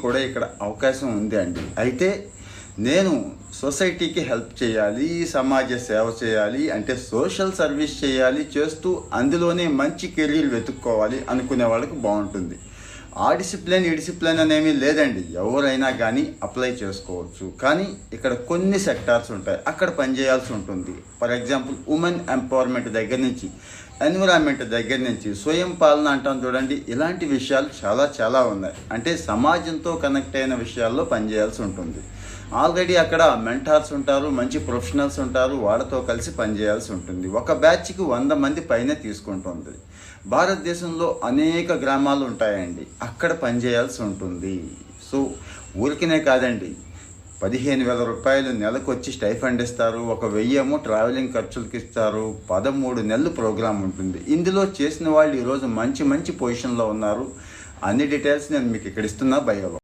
కూడా ఇక్కడ అవకాశం ఉంది అండి. అయితే నేను సొసైటీకి హెల్ప్ చేయాలి, సమాజ సేవ చేయాలి, అంటే సోషల్ సర్వీస్ చేయాలి, చేస్తూ అందులోనే మంచి కెరీర్ వెతుక్కోవాలి అనుకునే వాళ్ళకి బాగుంటుంది. ఆ డిసిప్లిన్ ఈ డిసిప్లిన్ అనేవి లేదండి, ఎవరైనా కానీ అప్లై చేసుకోవచ్చు. కానీ ఇక్కడ కొన్ని సెక్టార్స్ ఉంటాయి, అక్కడ పనిచేయాల్సి ఉంటుంది. ఫర్ ఎగ్జాంపుల్ ఉమెన్ ఎంపవర్మెంట్ దగ్గర నుంచి, ఎన్విరాన్మెంట్ దగ్గర నుంచి, స్వయం పాలన అంటాం చూడండి, ఇలాంటి విషయాలు చాలా చాలా ఉన్నాయి. అంటే సమాజంతో కనెక్ట్ అయిన విషయాల్లో పనిచేయాల్సి ఉంటుంది. ఆల్రెడీ అక్కడ మెంటార్స్ ఉంటారు, మంచి ప్రొఫెషనల్స్ ఉంటారు, వాళ్ళతో కలిసి పనిచేయాల్సి ఉంటుంది. ఒక బ్యాచ్కి 100 మంది పైన తీసుకుంటుంది. భారతదేశంలో అనేక గ్రామాలు ఉంటాయండి, అక్కడ పనిచేయాల్సి ఉంటుంది. సో ఊరికినే కాదండి, 15,000 రూపాయలు నెలకు వచ్చి స్టైఫండ్ ఇస్తారు, 1,000 ట్రావెలింగ్ ఖర్చులకి ఇస్తారు, 13 నెలలు ప్రోగ్రాం ఉంటుంది. ఇందులో చేసిన వాళ్ళు ఈరోజు మంచి మంచి పొజిషన్లో ఉన్నారు. అన్ని డీటెయిల్స్ నేను మీకు ఇక్కడ ఇస్తున్నా బయోలో.